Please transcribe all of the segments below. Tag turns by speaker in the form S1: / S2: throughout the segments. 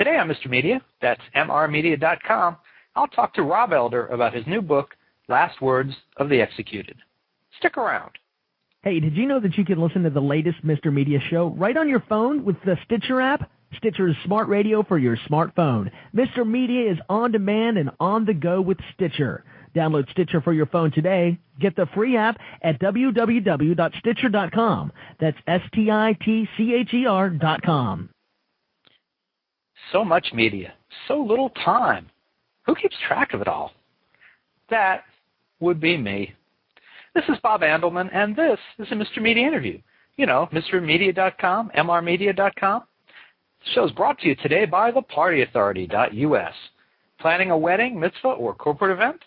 S1: Today on Mr. Media, that's mrmedia.com, I'll talk to Rob Elder about his new book, Last Words of the Executed. Stick around.
S2: Hey, did you know that you can listen to the latest Mr. Media show right on your phone with the Stitcher app? Stitcher's smart radio for your smartphone. Mr. Media is on demand and on the go with Stitcher. Download Stitcher for your phone today. Get the free app at www.stitcher.com. That's STITCHER.com.
S1: So much media, so little time. Who keeps track of it all? That would be me. This is Bob Andelman, and this is a Mr. Media interview. You know, MrMedia.com, MRMedia.com. The show is brought to you today by thepartyauthority.us. Planning a wedding, mitzvah, or corporate event?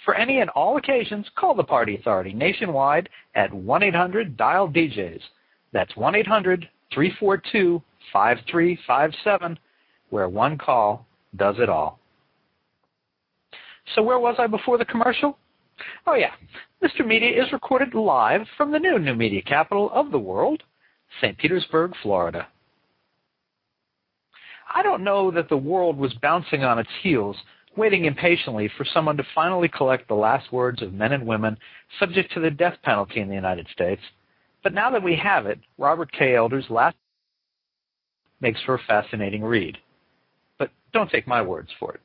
S1: For any and all occasions, call the Party Authority nationwide at 1-800-DIAL-DJs. That's 1-800-342-5357, where one call does it all. So where was I before the commercial? Oh, yeah. Mr. Media is recorded live from the new media capital of the world, St. Petersburg, Florida. I don't know that the world was bouncing on its heels, waiting impatiently for someone to finally collect the last words of men and women subject to the death penalty in the United States. But now that we have it, Robert K. Elder's last makes for a fascinating read. But don't take my words for it.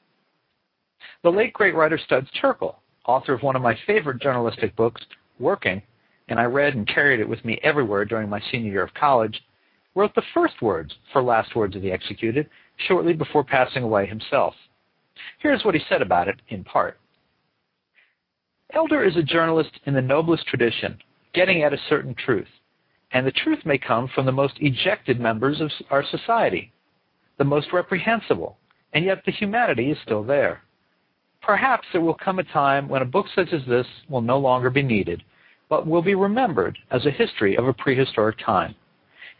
S1: The late great writer Studs Terkel, author of one of my favorite journalistic books, Working, and I read and carried it with me everywhere during my senior year of college, wrote the first words for Last Words of the Executed shortly before passing away himself. Here's what he said about it, in part. Elder is a journalist in the noblest tradition, getting at a certain truth, and the truth may come from the most ejected members of our society, the most reprehensible, and yet the humanity is still there. Perhaps there will come a time when a book such as this will no longer be needed, but will be remembered as a history of a prehistoric time.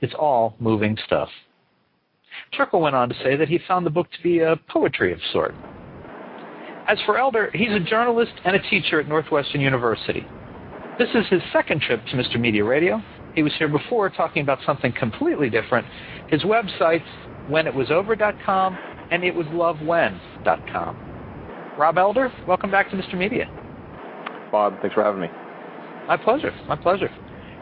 S1: It's all moving stuff. Terkel went on to say that he found the book to be a poetry of sort. As for Elder, he's a journalist and a teacher at Northwestern University. This is his second trip to Mr. Media Radio. He was here before talking about something completely different. His websites, whenitwasover.com and itwaslovewhen.com. Rob Elder, welcome back to Mr. Media.
S3: Bob, thanks for having me.
S1: My pleasure, my pleasure.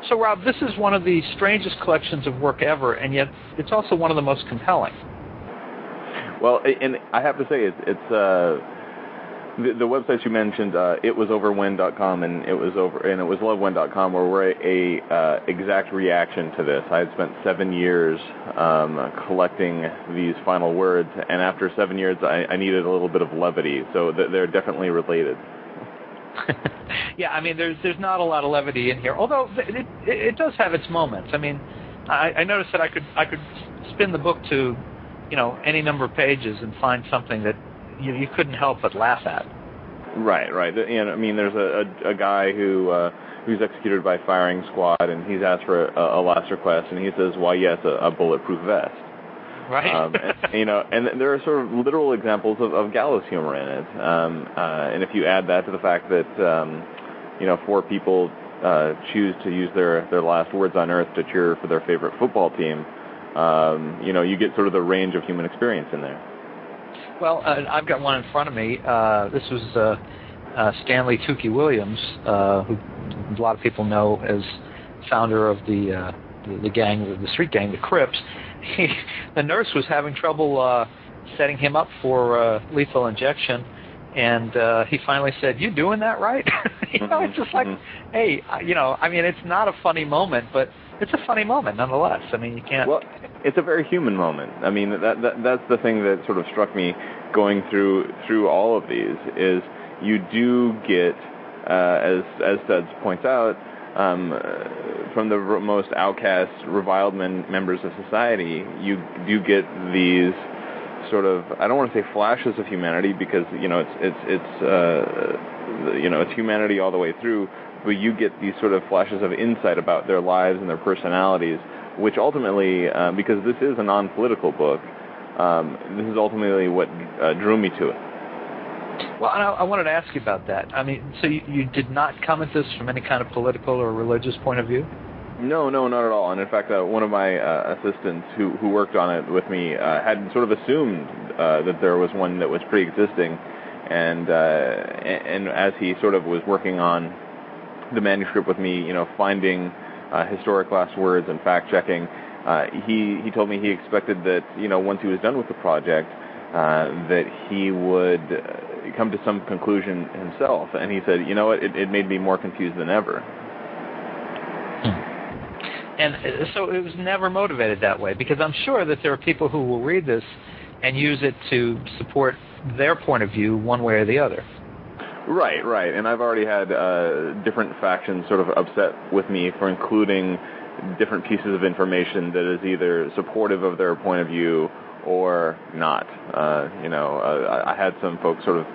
S1: So, Rob, this is one of the strangest collections of work ever, and yet it's also one of the most compelling.
S3: Well, and I have to say, it's the websites you mentioned, itwasoverwhen.com and itwaslovewhen.com were a exact reaction to this. I had spent 7 years collecting these final words, and after 7 years, I needed a little bit of levity, so they're definitely related.
S1: Yeah, I mean, there's not a lot of levity in here, although it does have its moments. I mean, I noticed that I could spin the book to, any number of pages and find something that you couldn't help but laugh at. Right.
S3: And I mean, there's a guy who's executed by firing squad, and he's asked for a last request, and he says, "Why, yes, a bulletproof vest."
S1: Right.
S3: And there are sort of literal examples of gallows humor in it. And if you add that to the fact that 4 people choose to use their last words on earth to cheer for their favorite football team, you get sort of the range of human experience in there.
S1: Well, I've got one in front of me. This was Stanley Tookie Williams, who a lot of people know as founder of the street gang, the Crips. The nurse was having trouble setting him up for lethal injection, and he finally said, "You doing that right?" It's just like, hey, I mean, it's not a funny moment, but it's a funny moment nonetheless. I mean, you can't.
S3: Well, it's a very human moment. I mean, that's the thing that sort of struck me going through all of these is you do get, as Studs points out, from the most outcast, reviled members of society, you do get these sort of, I don't want to say flashes of humanity because it's humanity all the way through, but you get these sort of flashes of insight about their lives and their personalities, which ultimately, because this is a non-political book, this is ultimately what drew me to it.
S1: Well, I wanted to ask you about that. I mean, so you did not come at this from any kind of political or religious point of view?
S3: No, not at all. And in fact, one of my assistants who worked on it with me had sort of assumed that there was one that was pre-existing, and as he sort of was working on the manuscript with me, finding historic last words and fact checking, he told me he expected that once he was done with the project, that he would come to some conclusion himself. And he said, it made me more confused than ever.
S1: And so it was never motivated that way, because I'm sure that there are people who will read this and use it to support their point of view one way or the other.
S3: Right. And I've already had different factions sort of upset with me for including different pieces of information that is either supportive of their point of view or not. I had some folks sort of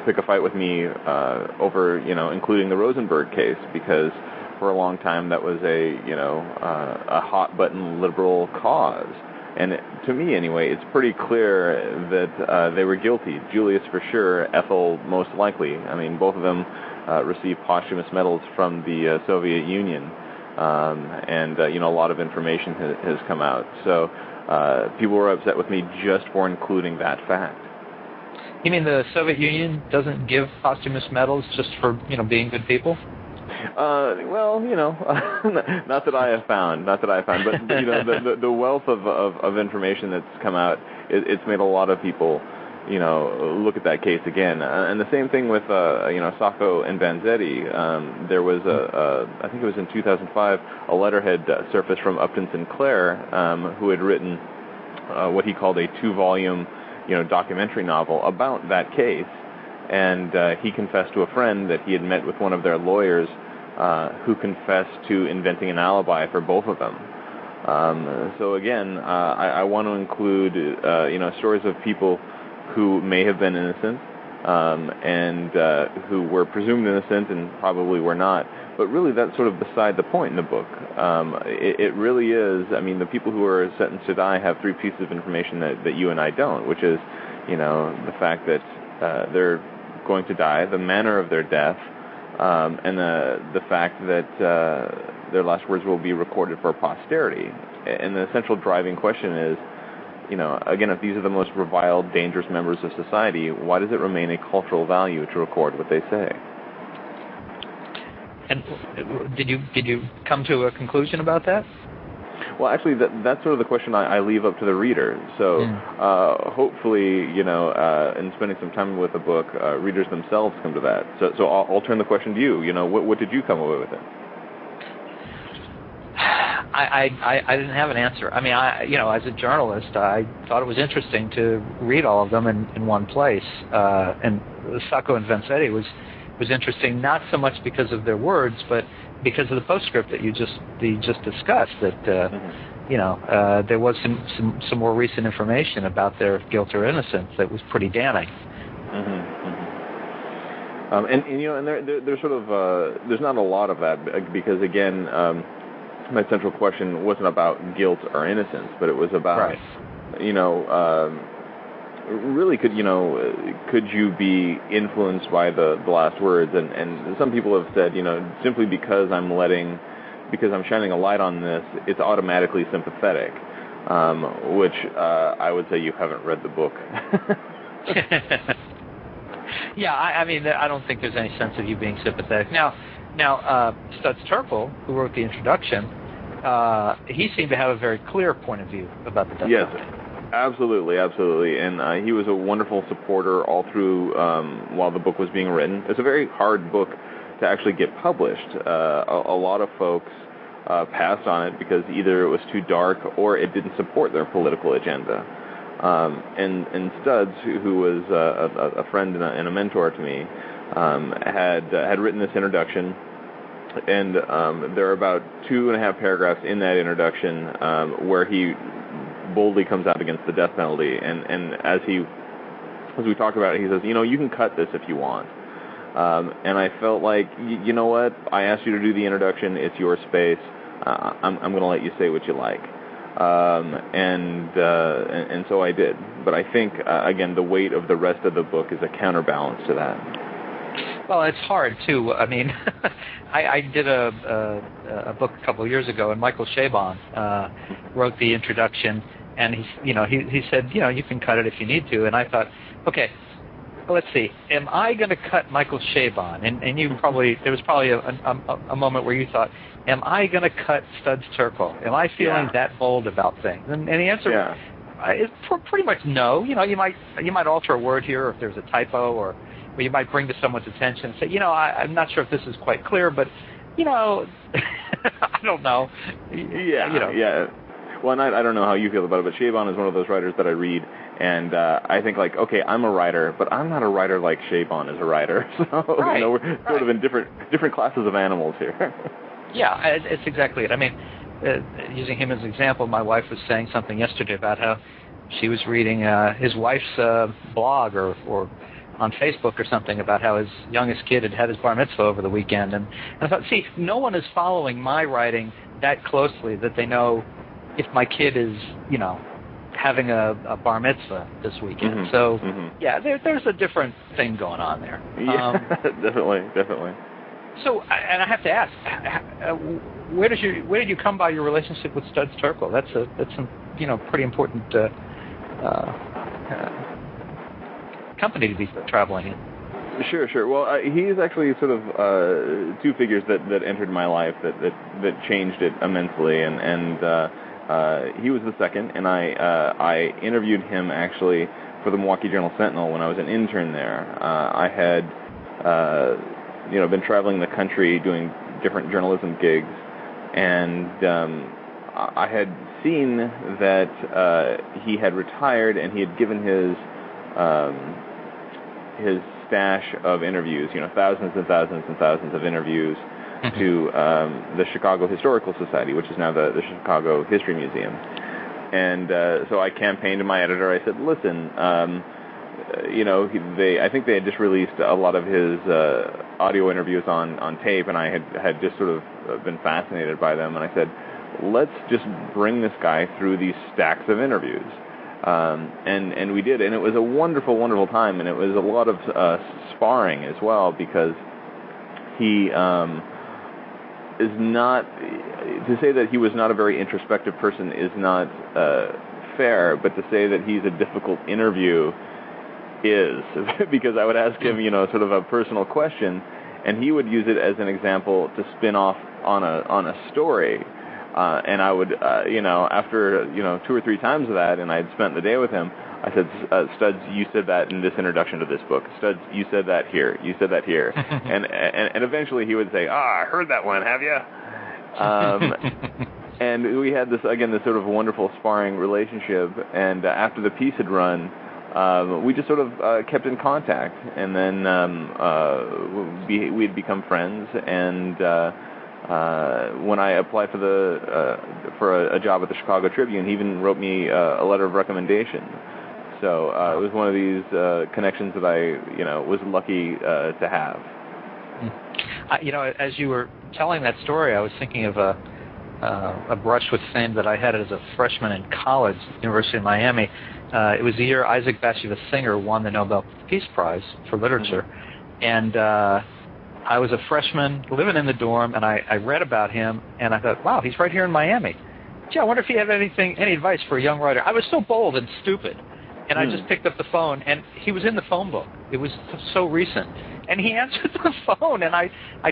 S3: pick a fight with me over, including the Rosenberg case, because for a long time that was a hot button liberal cause. And to me, anyway, it's pretty clear that they were guilty. Julius for sure, Ethel most likely. I mean, both of them received posthumous medals from the Soviet Union. And a lot of information has come out. So people were upset with me just for including that fact.
S1: You mean the Soviet Union doesn't give posthumous medals just for, being good people?
S3: Well, not that I have found, but the wealth of information that's come out, it's made a lot of people, look at that case again. And the same thing with, Sacco and Vanzetti. There was I think it was in 2005, a letterhead surfaced from Upton Sinclair, who had written what he called a 2-volume, documentary novel about that case. And he confessed to a friend that he had met with one of their lawyers who confessed to inventing an alibi for both of them. So again, I want to include, stories of people who may have been innocent and who were presumed innocent and probably were not. But really, that's sort of beside the point in the book. It really is. I mean, the people who are sentenced to die have 3 pieces of information that you and I don't, which is, the fact that they're going to die, the manner of their death, and the fact that their last words will be recorded for posterity. And the essential driving question is, again, if these are the most reviled, dangerous members of society, why does it remain a cultural value to record what they say?
S1: And did you come to a conclusion about that?
S3: Well, actually, that's sort of the question I leave up to the reader. So hopefully, in spending some time with the book, readers themselves come to that. So I'll turn the question to you. What did you come away with it?
S1: I didn't have an answer. I mean, as a journalist, I thought it was interesting to read all of them in one place. And Sacco and Vanzetti was interesting, not so much because of their words, but because of the postscript that you just discussed. That there was some more recent information about their guilt or innocence that was pretty damning.
S3: And there's sort of there's not a lot of that, because again, my central question wasn't about guilt or innocence, but it was about really could you be influenced by the last words? And some people have said, simply because I'm shining a light on this, it's automatically sympathetic, which I would say you haven't read the book.
S1: Yeah, I mean, I don't think there's any sense of you being sympathetic. Now, Studs Terkel, who wrote the introduction, he seemed to have a very clear point of view about the death penalty.
S3: Yes. Absolutely. And he was a wonderful supporter all through while the book was being written. It's a very hard book to actually get published. A lot of folks passed on it because either it was too dark or it didn't support their political agenda. And Studs, who was a friend and a mentor to me, had written this introduction. And there are about 2.5 paragraphs in that introduction where he boldly comes out against the death penalty, and as we talked about it, he says, you can cut this if you want. And I felt like, you know what? I asked you to do the introduction. It's your space. I'm going to let you say what you like. And so I did. But I think again, the weight of the rest of the book is a counterbalance to that.
S1: Well, it's hard too. I mean, I did a book a couple of years ago, and Michael Chabon wrote the introduction, and he said, you can cut it if you need to. And I thought, okay, let's see, am I going to cut Michael Chabon? And there was probably a moment where you thought, am I going to cut Studs Terkel? Am I feeling that bold about things? And the answer is pretty much no. You might alter a word here, or if there's a typo, or you might bring to someone's attention and say, I'm not sure if this is quite clear, but I don't know.
S3: Yeah. Well, and I don't know how you feel about it, but Chabon is one of those writers that I read, and I think, like, okay, I'm a writer, but I'm not a writer like Chabon is a writer. So, we're sort of in different classes of animals here.
S1: Yeah, it's exactly it. I mean, using him as an example, my wife was saying something yesterday about how she was reading his wife's blog or on Facebook or something about how his youngest kid had his bar mitzvah over the weekend. And I thought, see, no one is following my writing that closely that they know if my kid is, having a bar mitzvah this weekend. Mm-hmm. So, there's a different thing going on there.
S3: Yeah, definitely.
S1: So, and I have to ask, where did you come by your relationship with Studs Terkel? That's some pretty important company to be traveling in.
S3: Sure. Well, he's actually sort of two figures that entered my life that changed it immensely, and he was the second, and I interviewed him actually for the Milwaukee Journal Sentinel when I was an intern there. I had been traveling the country doing different journalism gigs, and I had seen that he had retired, and he had given his stash of interviews, thousands and thousands and thousands of interviews to the Chicago Historical Society, which is now the Chicago History Museum. And so I campaigned to my editor. I said, listen, I think they had just released a lot of his audio interviews on tape, and I had just sort of been fascinated by them. And I said, let's just bring this guy through these stacks of interviews. And we did, and it was a wonderful, wonderful time, and it was a lot of sparring as well, because he is not, to say that he was not a very introspective person is not fair, but to say that he's a difficult interview is, because I would ask him, sort of a personal question, and he would use it as an example to spin off on a story. And I would, after, 2 or 3 times of that, and I'd spent the day with him, I said, Studs, you said that in this introduction to this book. Studs, you said that here. You said that here. and eventually he would say, I heard that one, have you? And we had this sort of wonderful sparring relationship, and after the piece had run, we just sort of kept in contact, and then we'd become friends, and when I applied for a job at the Chicago Tribune, he even wrote me a letter of recommendation. So it was one of these connections that I was lucky to have.
S1: As you were telling that story, I was thinking of a brush with fame that I had as a freshman in college at the University of Miami. It was the year Isaac Bashevis Singer won the Nobel Peace Prize for literature, and I was a freshman living in the dorm, and I read about him, and I thought, wow, he's right here in Miami. Gee, I wonder if he had any advice for a young writer. I was so bold and stupid, and I just picked up the phone, and he was in the phone book. It was so recent. And he answered the phone, and I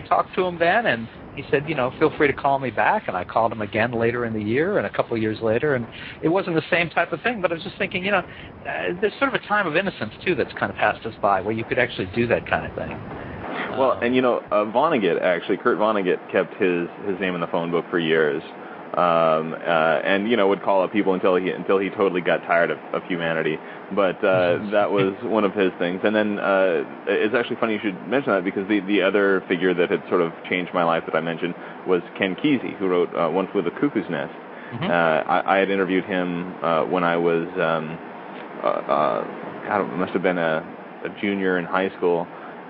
S1: talked to him then, and he said, feel free to call me back. And I called him again later in the year and a couple of years later, and it wasn't the same type of thing, but I was just thinking, there's sort of a time of innocence, too, that's kind of passed us by, where you could actually do that kind of thing.
S3: Well, and Vonnegut, actually, Kurt Vonnegut kept his name in the phone book for years, and would call up people until he totally got tired of humanity. But that was one of his things. And then it's actually funny you should mention that, because the other figure that had sort of changed my life that I mentioned was Ken Kesey, who wrote One Flew the Cuckoo's Nest. I had interviewed him when I was, it must have been a junior in high school.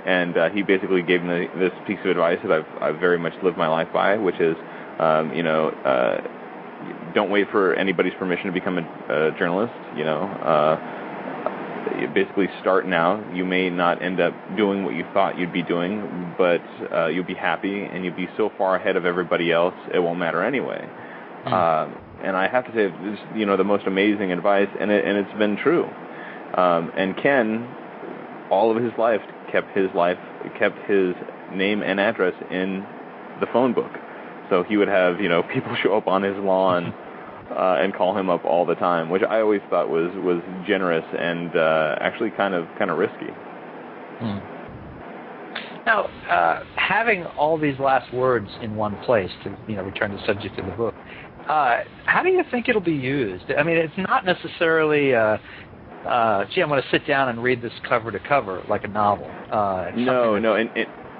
S3: And he basically gave me this piece of advice that I've very much lived my life by, which is, don't wait for anybody's permission to become a journalist. you basically start now. You may not end up doing what you thought you'd be doing, but you'll be happy, and you'll be so far ahead of everybody else, it won't matter anyway. And I have to say, this, the most amazing advice, and it's been true. And Ken, all of his life, kept his name and address in the phone book. So he would have, people show up on his lawn and call him up all the time, which I always thought was generous and actually kind of risky.
S1: Now, having all these last words in one place, to return to the subject of the book, how do you think it'll be used? I mean, it's not necessarily, gee, I'm going to sit down and read this cover to cover like a novel.
S3: No,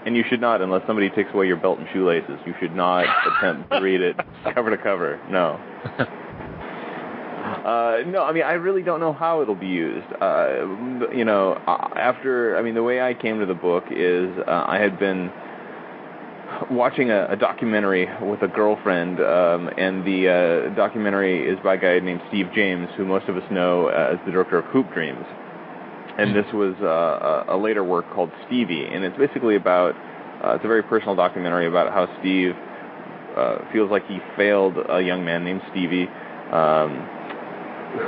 S3: and you should not, unless somebody takes away your belt and shoelaces. You should not attempt to read it cover to cover. No. No, I mean, I really don't know how it'll be used. The way I came to the book is I had been watching a documentary with a girlfriend, and the documentary is by a guy named Steve James, who most of us know as the director of Hoop Dreams. And this was a later work called Stevie, and it's basically about, it's a very personal documentary about how Steve feels like he failed a young man named Stevie,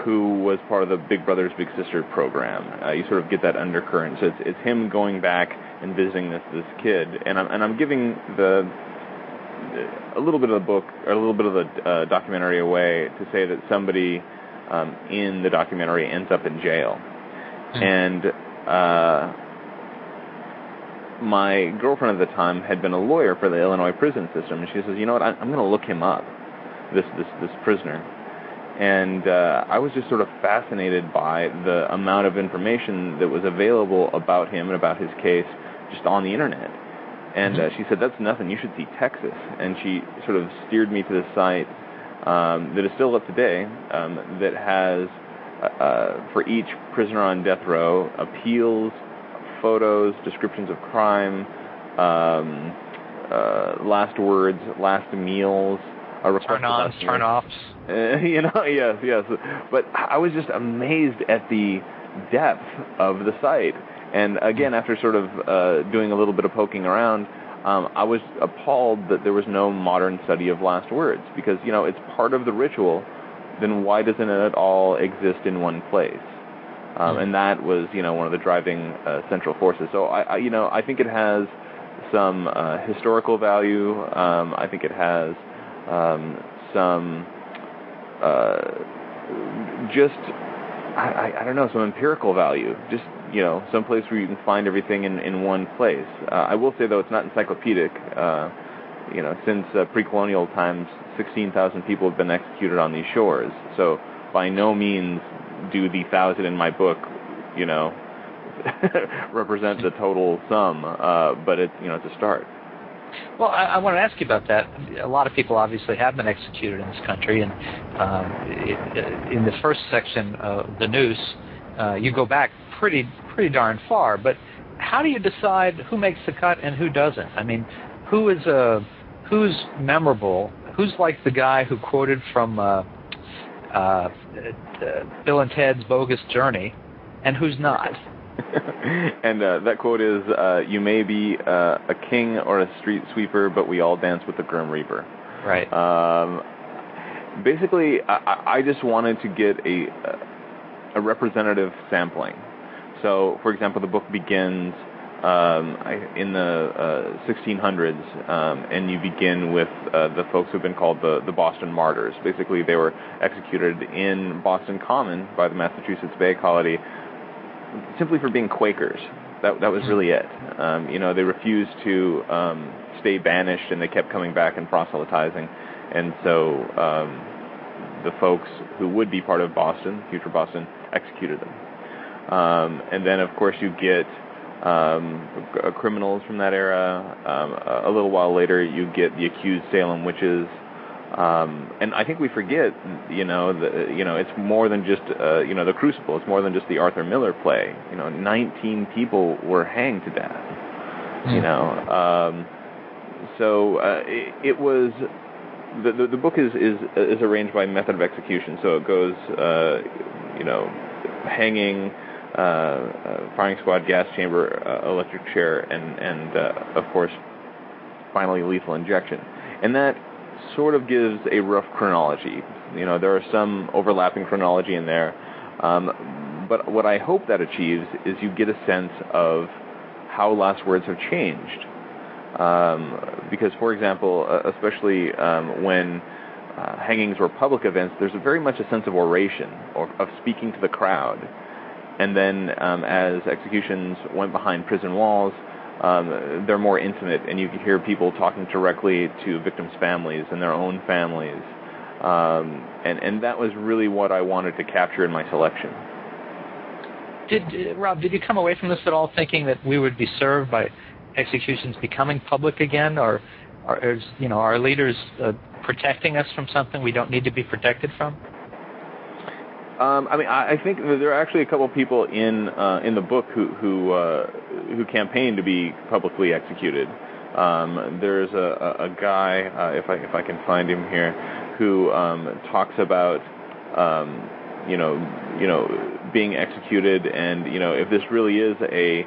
S3: who was part of the Big Brothers Big Sisters program. You sort of get that undercurrent. So it's him going back and visiting this kid, and I'm giving a little bit of the book, or a little bit of the documentary away to say that somebody in the documentary ends up in jail. And my girlfriend at the time had been a lawyer for the Illinois prison system, and she says, you know what, I'm going to look him up, this prisoner. And I was just sort of fascinated by the amount of information that was available about him and about his case just on the internet. And she said, that's nothing, you should see Texas. And she sort of steered me to the site that is still up today, that has for each prisoner on death row, appeals, photos, descriptions of crime, last words, last meals,
S1: turn-ons, turn-offs.
S3: Yes. But I was just amazed at the depth of the site. And again, after sort of doing a little bit of poking around, I was appalled that there was no modern study of last words, because, it's part of the ritual. Then why doesn't it all exist in one place? And that was, one of the driving central forces. So I think it has some historical value. I think it has some I don't know, some empirical value. Just, some place where you can find everything in one place. I will say, though, it's not encyclopedic. Since pre-colonial times, 16,000 people have been executed on these shores. So by no means do the 1,000 in my book, represent the total sum. But it's a start.
S1: Well, I want to ask you about that. A lot of people obviously have been executed in this country, and in the first section of The Noose, you go back pretty darn far. But how do you decide who makes the cut and who doesn't? I mean, who's memorable? Who's like the guy who quoted from Bill and Ted's Bogus Journey, and who's not?
S3: And that quote is, you may be a king or a street sweeper, but we all dance with the Grim Reaper.
S1: Right.
S3: Basically, I just wanted to get a representative sampling. So, for example, the book begins in the 1600s, and you begin with the folks who've been called the Boston Martyrs. Basically, they were executed in Boston Common by the Massachusetts Bay Colony simply for being Quakers. That was really it. They refused to stay banished, and they kept coming back and proselytizing. And so the folks who would be part of Boston, future Boston, executed them. And then, of course, you get criminals from that era. A little while later, you get the accused Salem witches. And I think we forget, it's more than just, the Crucible. It's more than just the Arthur Miller play. 19 people were hanged to death. So it was. The book is arranged by method of execution. So it goes, hanging, firing squad, gas chamber, electric chair, and of course, finally lethal injection. And that sort of gives a rough chronology. There are some overlapping chronology in there, but what I hope that achieves is you get a sense of how last words have changed. Because, for example, especially when hangings were public events, there's very much a sense of oration, or of speaking to the crowd. And then as executions went behind prison walls, they're more intimate, and you can hear people talking directly to victims' families and their own families. And that was really what I wanted to capture in my selection.
S1: Rob, did you come away from this at all thinking that we would be served by executions becoming public again, or are leaders protecting us from something we don't need to be protected from?
S3: I think there are actually a couple of people in the book who campaigned to be publicly executed. There's a guy, if I can find him here, who talks about being executed, and if this really is a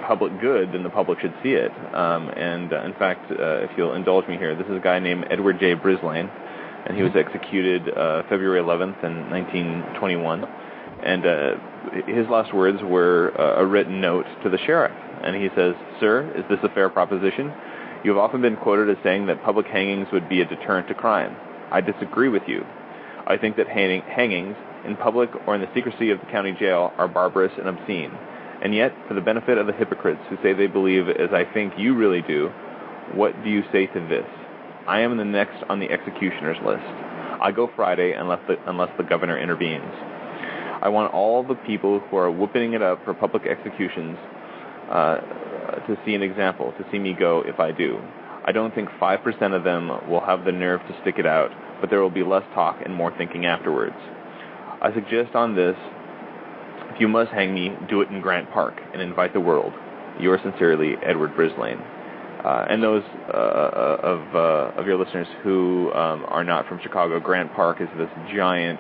S3: public good, then the public should see it. And in fact, if you'll indulge me here, this is a guy named Edward J. Brislane, and he was executed February 11th in 1921. And his last words were a written note to the sheriff. And he says, "Sir, is this a fair proposition? You have often been quoted as saying that public hangings would be a deterrent to crime. I disagree with you. I think that hangings, in public or in the secrecy of the county jail, are barbarous and obscene. And yet, for the benefit of the hypocrites who say they believe as I think you really do, what do you say to this? I am the next on the executioner's list. I go Friday unless the governor intervenes. I want all the people who are whooping it up for public executions to see an example, to see me go if I do. I don't think 5% of them will have the nerve to stick it out, but there will be less talk and more thinking afterwards. I suggest on this, if you must hang me, do it in Grant Park and invite the world. Yours sincerely, Edward Brislane." And those of your listeners who are not from Chicago, Grant Park is this giant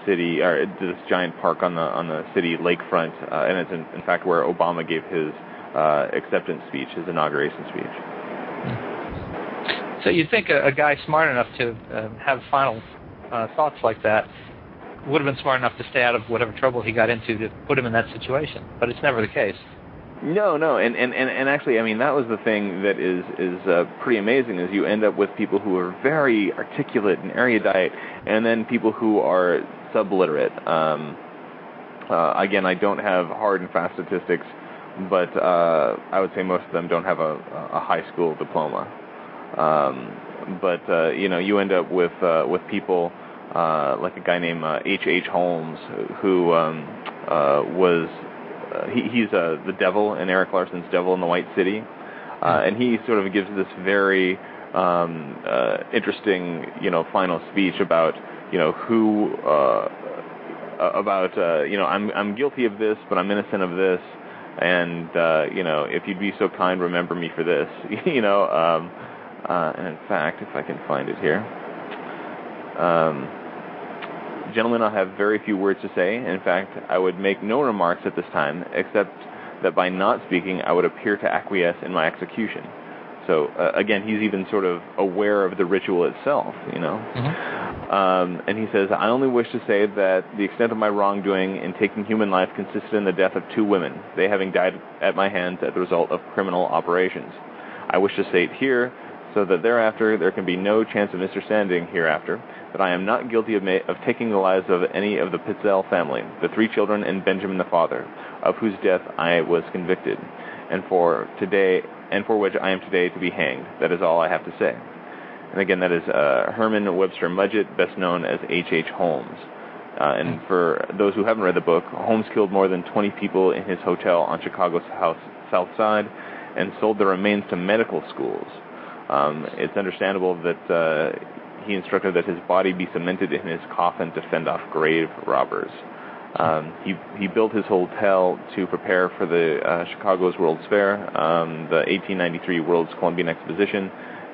S3: city, or this giant park on the city lakefront, and it's in fact where Obama gave his acceptance speech, his inauguration speech.
S1: So you'd think a guy smart enough to have final thoughts like that would have been smart enough to stay out of whatever trouble he got into to put him in that situation, but it's never the case.
S3: No, and actually, I mean, that was the thing that is pretty amazing, is you end up with people who are very articulate and erudite, and then people who are subliterate. Again, I don't have hard and fast statistics, but I would say most of them don't have a high school diploma. But you end up with people like a guy named H.H. Holmes, who was he's the devil in Eric Larson's Devil in the White City, and he sort of gives this very interesting final speech about who I'm guilty of this, but I'm innocent of this, and if you'd be so kind, remember me for this. And in fact, if I can find it here. Gentlemen, I have very few words to say. In fact, I would make no remarks at this time, except that by not speaking, I would appear to acquiesce in my execution. So, again, he's even sort of aware of the ritual itself, Mm-hmm. And he says, "I only wish to say that the extent of my wrongdoing in taking human life consisted in the death of 2 women, they having died at my hands as the result of criminal operations. I wish to state here, so that thereafter there can be no chance of misunderstanding hereafter, that I am not guilty of taking the lives of any of the Pitzel family, the 3 children and Benjamin the father, of whose death I was convicted, and for which I am today to be hanged. That is all I have to say." And again, that is Herman Webster Mudgett, best known as H.H. Holmes. And for those who haven't read the book, Holmes killed more than 20 people in his hotel on Chicago's South Side and sold the remains to medical schools. It's understandable that he instructed that his body be cemented in his coffin to fend off grave robbers. He built his hotel to prepare for the Chicago's World's Fair, the 1893 World's Columbian Exposition,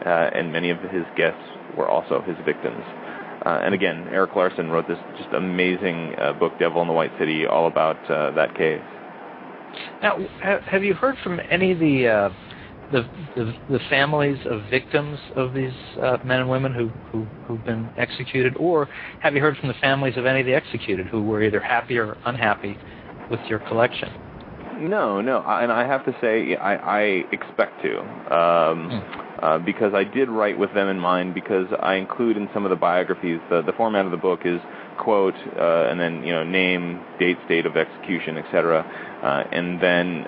S3: and many of his guests were also his victims. And again, Erik Larson wrote this just amazing book, Devil in the White City, all about that case.
S1: Now, have you heard from any of the families of victims of these men and women who've been executed, or have you heard from the families of any of the executed who were either happy or unhappy with your collection?
S3: No, and I have to say I expect to, because I did write with them in mind, because I include in some of the biographies, the format of the book is quote, and then name, date, state of execution, etc., and then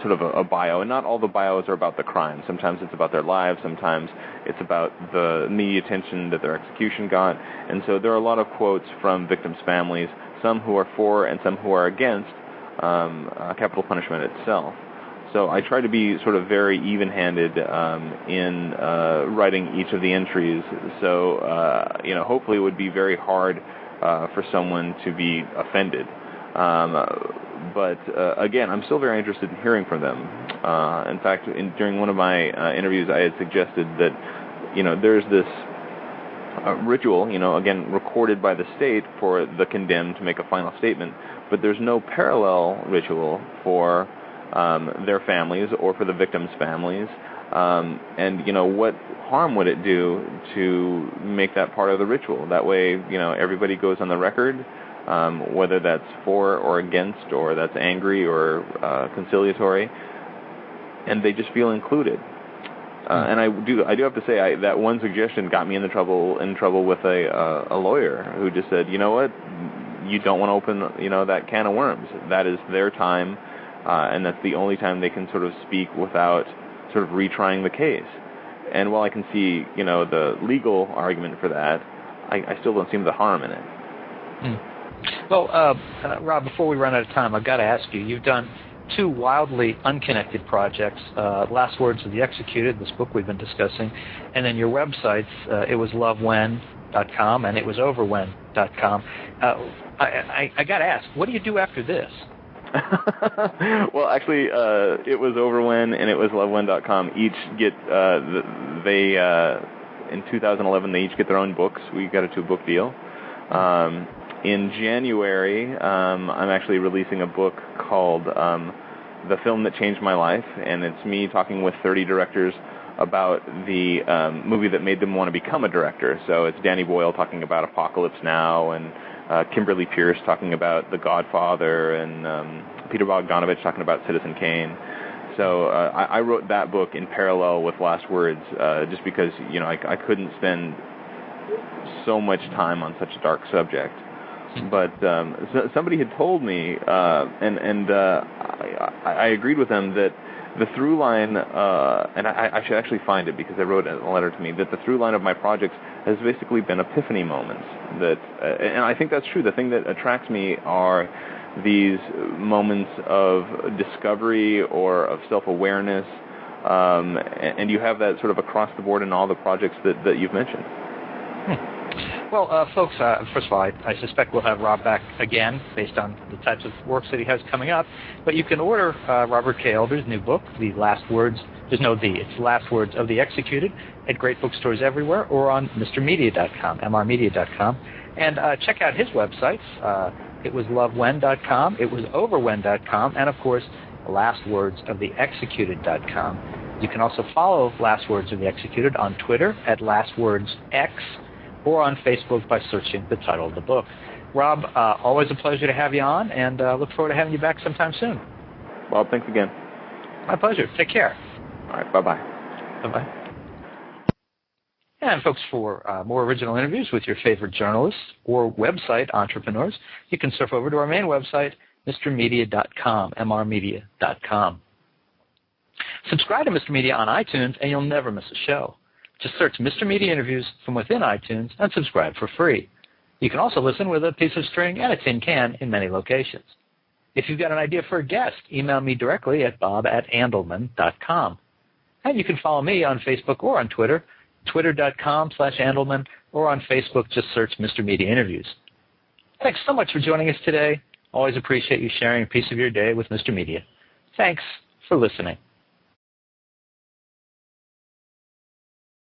S3: sort of a bio. And not all the bios are about the crime. Sometimes it's about their lives. Sometimes it's about the media attention that their execution got. And so there are a lot of quotes from victims' families, some who are for and some who are against capital punishment itself. So I try to be sort of very even-handed in writing each of the entries. So hopefully it would be very hard for someone to be offended. But again, I'm still very interested in hearing from them. In fact, during one of my interviews, I had suggested that there's this ritual, again, recorded by the state for the condemned to make a final statement, but there's no parallel ritual for their families or for the victims' families. And what harm would it do to make that part of the ritual? That way, everybody goes on the record, whether that's for or against, or that's angry or conciliatory, and they just feel included. And I do have to say that one suggestion got me in trouble with a lawyer who just said, you know what, you don't want to open that can of worms. That is their time, and that's the only time they can sort of speak without sort of retrying the case. And while I can see the legal argument for that, I still don't see the harm in it.
S1: Well, Rob, before we run out of time, I've got to ask you, you've done two wildly unconnected projects, Last Words of the Executed, this book we've been discussing, and then your websites, it was lovewhen.com and it was overwhen.com. I got to ask, what do you do after this?
S3: Well, actually, it was overwhen and it was lovewhen.com. Each get, in 2011, they each get their own books. We got a 2-book deal. In January, I'm actually releasing a book called The Film That Changed My Life, and it's me talking with 30 directors about the movie that made them want to become a director. So it's Danny Boyle talking about Apocalypse Now, and Kimberly Pierce talking about The Godfather, and Peter Bogdanovich talking about Citizen Kane. So I wrote that book in parallel with Last Words, just because I couldn't spend so much time on such a dark subject. But somebody had told me, and I agreed with them, that the through line, and I should actually find it because they wrote a letter to me, that the through line of my projects has basically been epiphany moments. And I think that's true. The thing that attracts me are these moments of discovery or of self-awareness, and you have that sort of across the board in all the projects that you've mentioned.
S1: Well, folks, first of all, I suspect we'll have Rob back again based on the types of works that he has coming up. But you can order Robert K. Elder's new book, The Last Words. There's no the. It's Last Words of the Executed, at great bookstores everywhere, or on MrMedia.com, mrmedia.com. And check out his websites. It was lovewhen.com, it was overwhen.com, and, of course, lastwordsoftheexecuted.com. You can also follow Last Words of the Executed on Twitter at LastWordsX, or on Facebook by searching the title of the book. Rob, always a pleasure to have you on, and look forward to having you back sometime soon.
S3: Bob, thanks again.
S1: My pleasure. Take care.
S3: All right, bye-bye.
S1: Bye-bye. And, folks, for more original interviews with your favorite journalists or website entrepreneurs, you can surf over to our main website, mrmedia.com, mrmedia.com. Subscribe to Mr. Media on iTunes, and you'll never miss a show. Just search Mr. Media Interviews from within iTunes and subscribe for free. You can also listen with a piece of string and a tin can in many locations. If you've got an idea for a guest, email me directly at bob@andelman.com. And you can follow me on Facebook or on Twitter, twitter.com/Andelman, or on Facebook, just search Mr. Media Interviews. Thanks so much for joining us today. Always appreciate you sharing a piece of your day with Mr. Media. Thanks for listening.